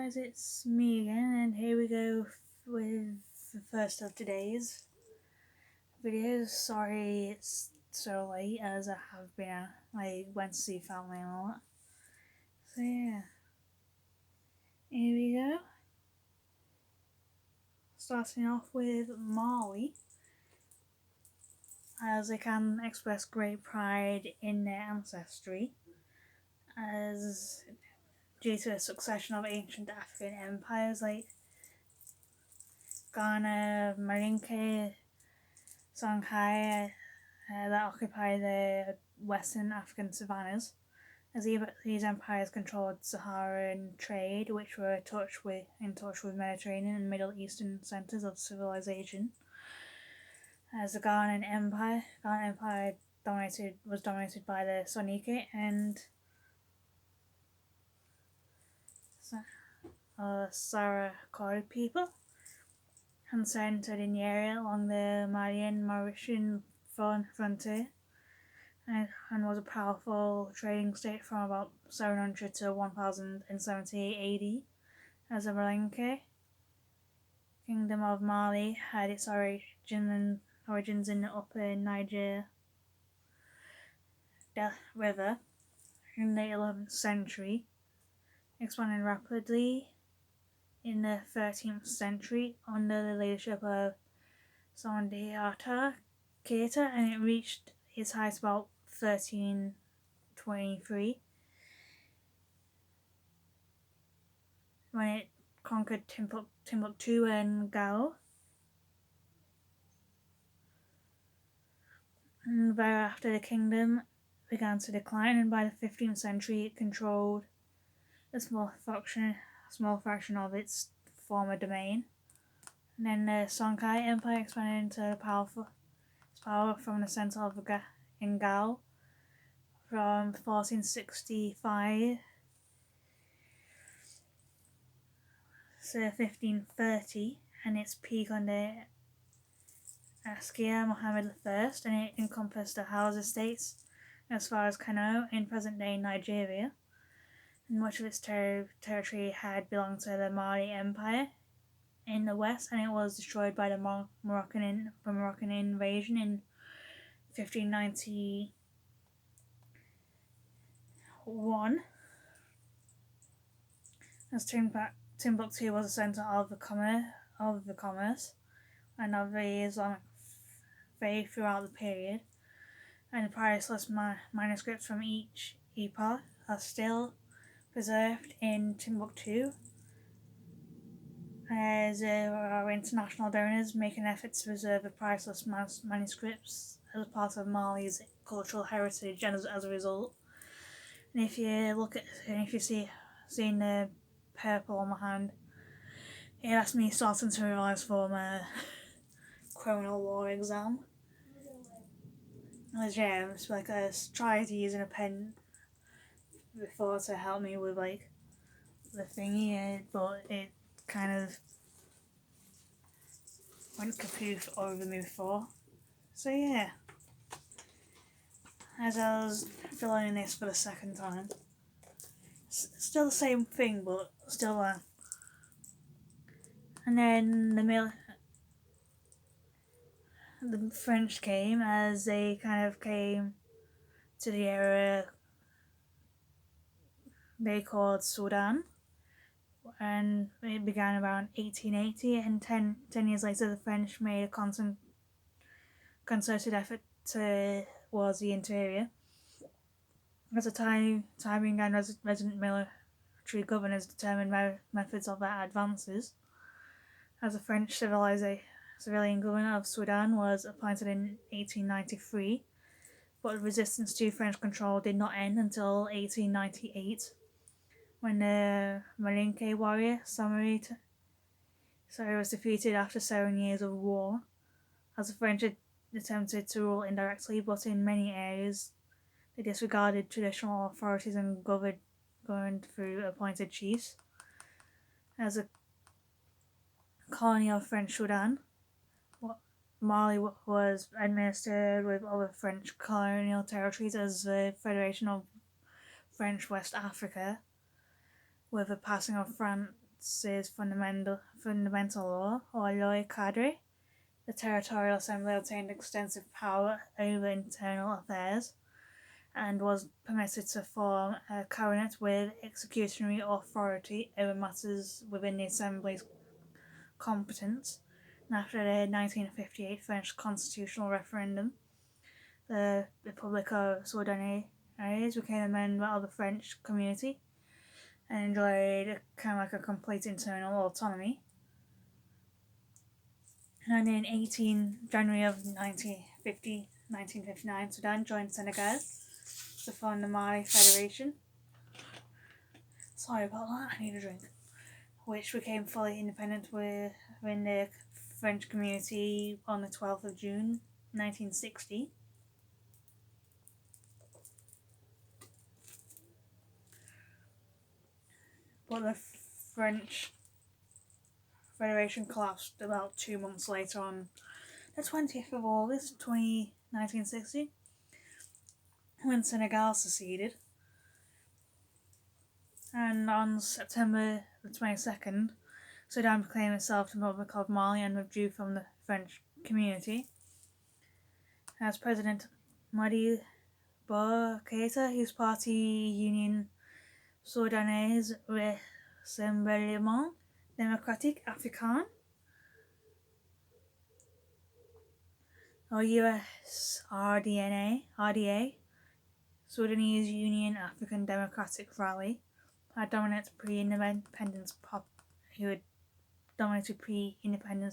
guys, it's me again, and here we go with the first of today's videos. Sorry it's so late, as I have been, I went to see family and all that. So yeah, here we go. Starting off with Mali, as they can express great pride in their ancestry, as due to a succession of ancient African empires like Ghana, Malinke, Songhai, that occupy the western African savannas, as these empires controlled Saharan trade, which were in touch with Mediterranean and Middle Eastern centres of civilization. As the Ghanaian Empire was dominated by the Soninke and Sarakori people, and centred in the area along the Malian-Mauritian frontier, and was a powerful trading state from about 700 to 1070 AD, as the Malinke Kingdom of Mali had its origins in the upper Niger River in the 11th century, expanding rapidly in the 13th century under the leadership of Sundiata Keita, and it reached its height about 1323 when it conquered Timbuktu and Gao. And thereafter the kingdom began to decline, and by the 15th century it controlled a small fraction of its former domain. And then the Songhai Empire expanded into power from the centre of Gao from 1465 to 1530, and its peak under Askia Mohammed I, and it encompassed the Hausa states as far as Kano in present-day Nigeria, and much of its territory had belonged to the Mali Empire in the west, and it was destroyed by the Moroccan invasion in 1591. As Timbuktu was a centre of the commerce and of the Islamic faith throughout the period, and priceless manuscripts from each epoch are still preserved in Timbuktu, as there are international donors making efforts to preserve the priceless manuscripts as part of Mali's cultural heritage, and as a result. And if you see the purple on my hand, it has me starting to revise for my criminal law exam. It's like I tried using a pen before to help me with like the thingy, but it kind of went kapoof over me before. So yeah, as I was filling in this for the second time, still the same thing, but still and then the French came, as they kind of came to the area they called Sudan, and it began around 1880, and 10 years later the French made a concerted effort towards the interior. At the time and resident military governors determined methods of their advances, as the French civilian governor of Sudan was appointed in 1893, but resistance to French control did not end until 1898, when the Malinke warrior Samari was defeated after 7 years of war, as the French had attempted to rule indirectly, but in many areas they disregarded traditional authorities and governed through appointed chiefs. As a colony of French Sudan, Mali was administered with other French colonial territories as the Federation of French West Africa, with the passing of France passes fundamental law, or loi cadre. The Territorial Assembly obtained extensive power over internal affairs and was permitted to form a cabinet with executionary authority over matters within the Assembly's competence. And after the 1958 French constitutional referendum, the Republic of Sudanese became a member of the French community and enjoyed kind of like a complete internal autonomy. And in January of 1959, Sudan joined Senegal to form the Mali Federation. Sorry about that, I need a drink. Which became fully independent within the French community on the 12th of June 1960. But the French Federation collapsed about 2 months later on the 20th of August 1960, when Senegal seceded. And on September the 22nd, Sudan proclaimed itself the Republic of Mali and withdrew from the French community. As President Madi Bouba Keïta, whose party Union Soudanaise Rassemblement Démocratique Africain, or RDA, Sudanese Union African Democratic Rally, had dominated pre-independence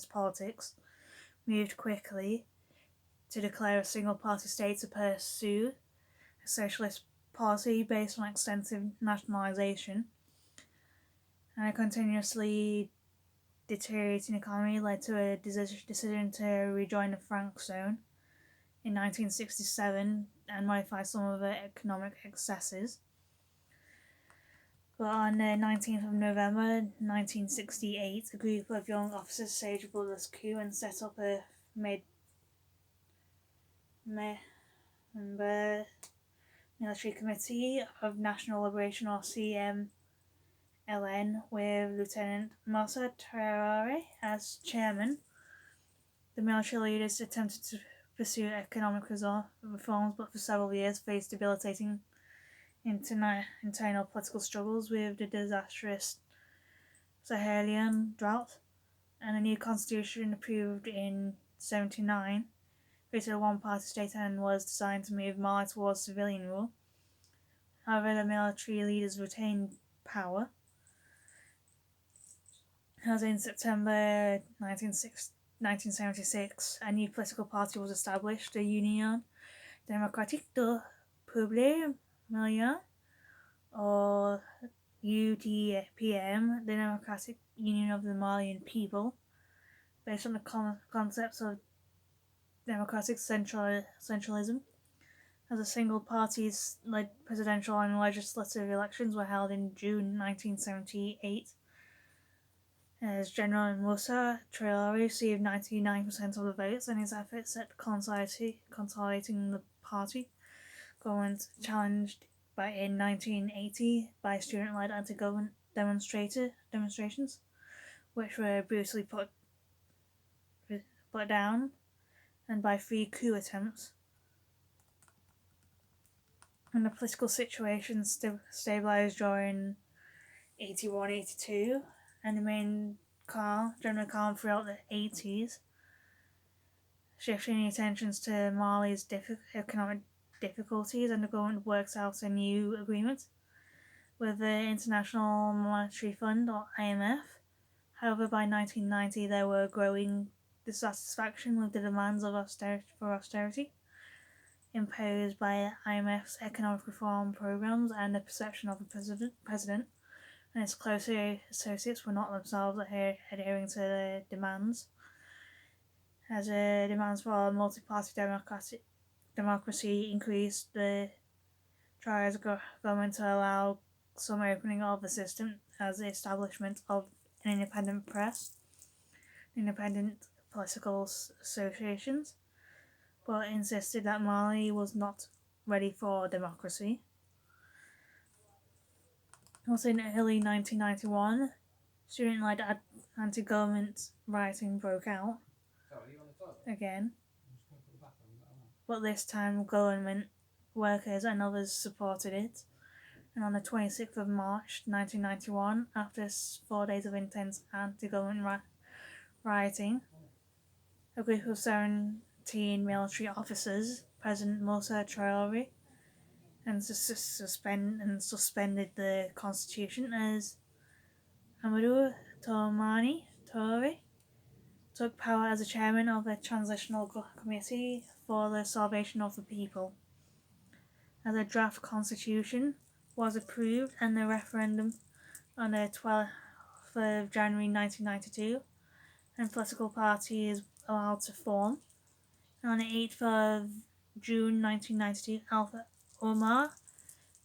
politics, moved quickly to declare a single-party state to pursue a socialist policy based on extensive nationalisation, and a continuously deteriorating economy led to a decision to rejoin the franc zone in 1967 and modify some of the economic excesses. But on the 19th of November 1968, a group of young officers staged a bloodless coup and set up a military committee of National Liberation, or CMLN, with Lieutenant Moussa Traoré as chairman. The military leaders attempted to pursue economic reforms, but for several years faced debilitating internal political struggles with the disastrous Sahelian drought, and a new constitution approved in 1979 created a one-party state and was designed to move Mali towards civilian rule. However, the military leaders retained power. As in September 1976, a new political party was established, the Union Démocratique du Peuple Malien, or UDPM, the Democratic Union of the Malian People, based on the concepts of democratic centralism. As a single party's presidential and legislative elections were held in June 1978. As General Moussa Traoré received 99% of the votes, and his efforts at consolidating the party government challenged in 1980 by student-led anti-government demonstrations, which were brutally put down, and by 3 coup attempts. And the political situation stabilised during 81-82, and remained generally calm throughout the 80s, shifting the attentions to Mali's economic difficulties, and the government works out a new agreement with the International Monetary Fund, or IMF. However, by 1990 there were growing dissatisfaction with the demands of austerity imposed by IMF's economic reform programs, and the perception of the president and his closer associates were not themselves adhering to the demands. As the demands for multi-party democracy increased, the tries of government to allow some opening of the system, as the establishment of an independent press, independent political associations, but insisted that Mali was not ready for democracy. Also in early 1991, student-led anti-government rioting broke out again, but this time government workers and others supported it. And on the 26th of March 1991, after 4 days of intense anti-government rioting, a group of 17 military officers, President Moussa Traore, and suspended the constitution as Amadou Touré took power as the chairman of the Transitional Committee for the Salvation of the People. As a draft constitution was approved and the referendum on the 12th of January 1992, and political parties allowed to form. And on the 8th of June 1992, Alpha Omar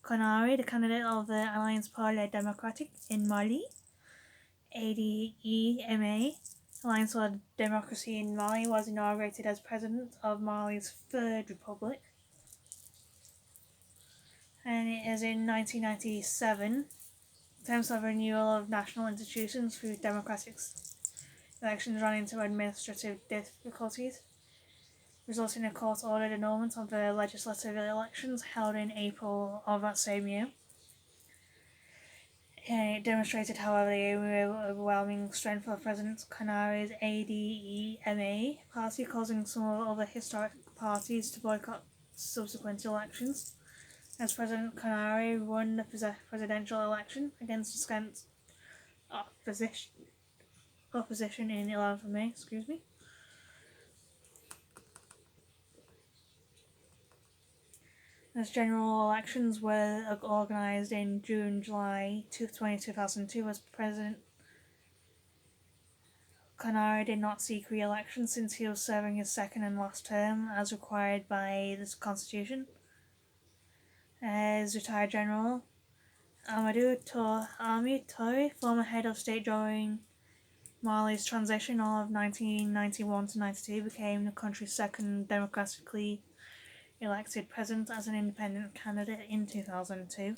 Konaré, the candidate of the Alliance pour la Démocratie in Mali, ADEMA, Alliance for Democracy in Mali, was inaugurated as president of Mali's Third Republic. And it is in 1997, attempts of renewal of national institutions through democratic elections ran into administrative difficulties, resulting in a court-ordered annulment of the legislative elections held in April of that same year. It demonstrated, however, the overwhelming strength of President Konaré's ADEMA party, causing some other historic parties to boycott subsequent elections, as President Konaré won the presidential election against scant opposition in 11th of May. As general elections were organised in July 2002, as President Konaré did not seek re-election since he was serving his second and last term as required by the Constitution. As retired General Amadou Touré, former head of state during Mali's transition of 1991 to 92, became the country's second democratically elected president as an independent candidate in 2002,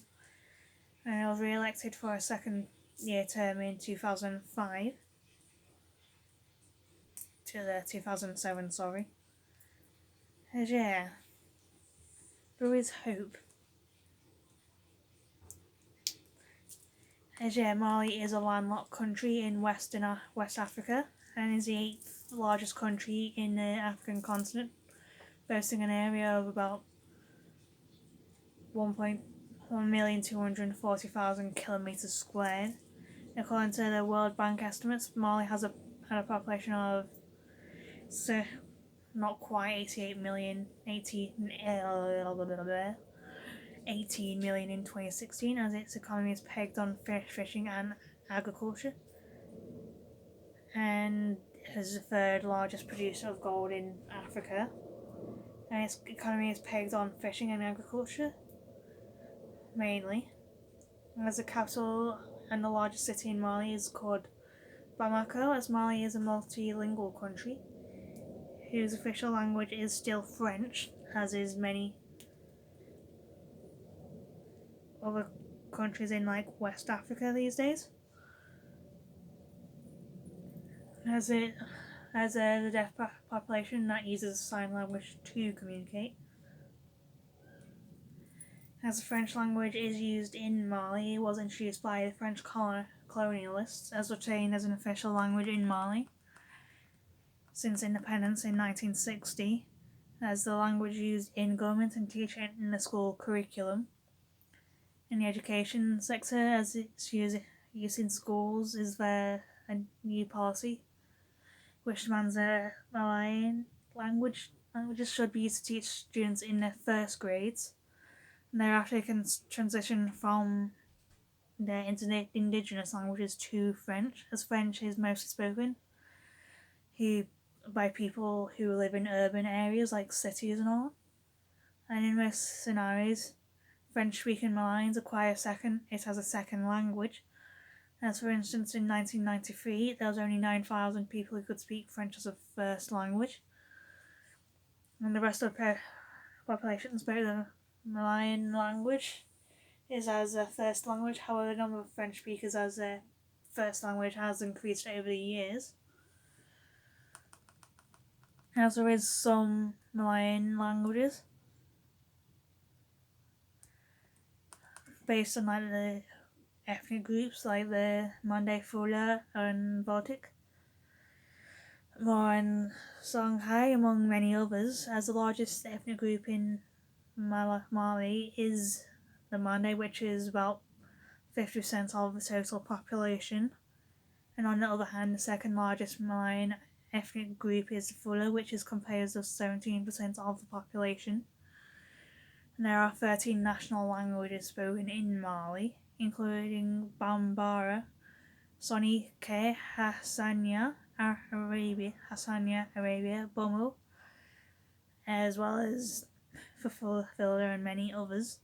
and was re-elected for a second-year term in 2005 to the 2007. As there is hope. Mali is a landlocked country in West Africa and is the 8th largest country in the African continent, boasting an area of about 1,240,000 kilometers squared. According to the World Bank estimates, Mali had a population of not quite 18 million in 2016, as its economy is pegged on fishing and agriculture, and is the third largest producer of gold in Africa, and its economy is pegged on fishing and agriculture mainly. As the capital and the largest city in Mali is called Bamako, as Mali is a multilingual country whose official language is still French, as is many other countries in West Africa these days. As a deaf population that uses sign language to communicate. As the French language is used in Mali, it was introduced by the French colonialists as retained as an official language in Mali since independence in 1960, as the language used in government and teaching in the school curriculum. In the education sector, as its use in schools is a new policy which demands that Malian languages should be used to teach students in their first grades, and thereafter they can transition from their indigenous languages to French, as French is mostly spoken by people who live in urban areas like cities and all. And in most scenarios, French-speaking Malians acquire it as a second language. As for instance, in 1993, there was only 9,000 people who could speak French as a first language, and the rest of the population spoke the Malian language is as a first language. However, the number of French speakers as a first language has increased over the years. As there is some Malayan languages based on like the ethnic groups like the Mande Fula and Baltic, more in Songhai among many others, as the largest ethnic group in Mali is the Mande, which is about 50% of the total population. And on the other hand, the second largest Malayan ethnic group is the Fula, which is composed of 17% of the population. And there are 13 national languages spoken in Mali, including Bambara, Soninke, Hassania, Arabia, Bomo, as well as Fafila and many others.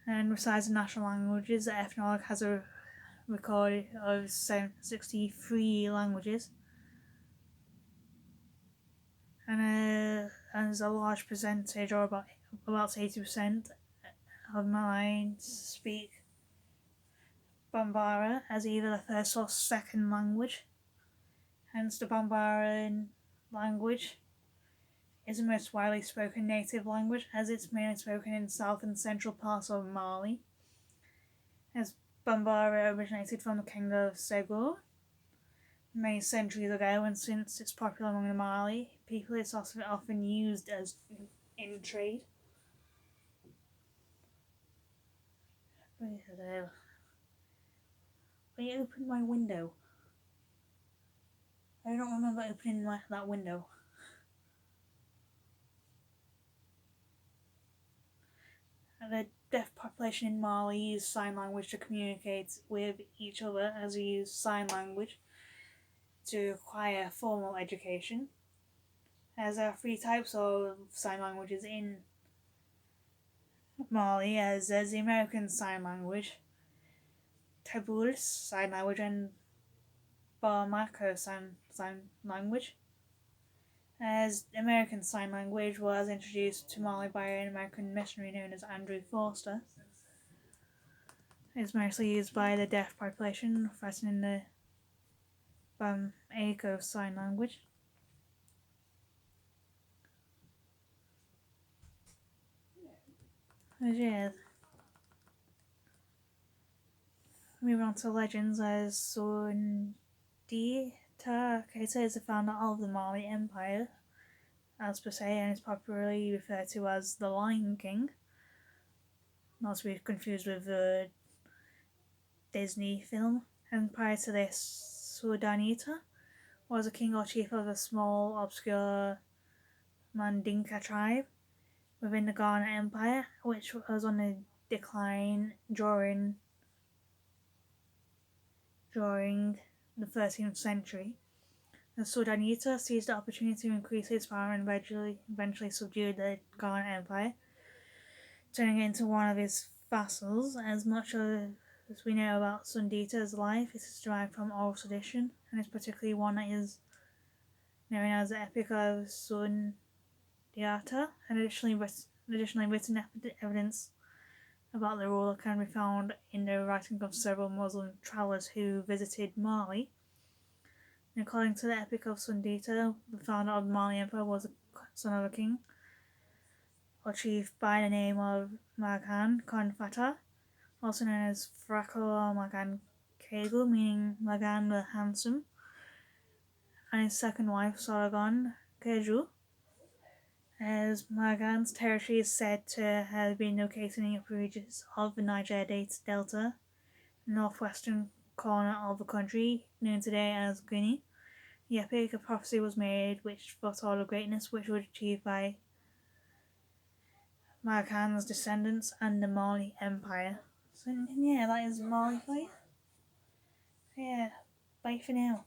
And besides the national languages, the ethnologue has a record of 63 languages, and there's a large percentage, or about 80% of Malays speak Bambara as either the first or second language. Hence, the Bambaran language is the most widely spoken native language, as it's mainly spoken in south and central parts of Mali. As Bambara originated from the kingdom of Segor many centuries ago, and since it's popular among the Mali people, it's also often used as in trade. Will you open my window? I don't remember opening that window. The deaf population in Mali use sign language to communicate with each other, as we use sign language to acquire formal education. As there are 3 types of sign languages in Mali, as there's the American Sign Language, Tabul Sign Language, and Bamako Sign Language. As the American Sign Language was introduced to Mali by an American missionary known as Andrew Forster, it's mostly used by the deaf population, threatening the Bamako Sign Language. Yeah. Moving on to legends, as Sundita Keita is the founder of the Mali Empire, as per se, and is popularly referred to as the Lion King, not to be confused with the Disney film. And prior to this, Sudanita was a king or chief of a small, obscure Mandinka tribe within the Ghana Empire, which was on a decline during the 13th century. The Sudanita seized the opportunity to increase his power and eventually subdued the Ghana Empire, turning it into one of his vassals. As much as we know about Sundita's life, it is derived from oral tradition, and is particularly one that is known as the Epic of Sundiata, and additionally written evidence about the ruler can be found in the writings of several Muslim travellers who visited Mali. And according to the Epic of Sundita, the founder of the Mali Empire was the son of a king or chief by the name of Magan Konfata, also known as Frako or Magan Kegu, meaning Magan the Handsome, and his second wife, Saragon Keju. As Magan's territory is said to have been located in the upper reaches of the Niger Delta, the northwestern corner of the country, known today as Guinea. The epic of prophecy was made which foretold the greatness which was achieved by Magan's descendants and the Mali Empire. So yeah, that is Mali for you. Yeah, bye for now.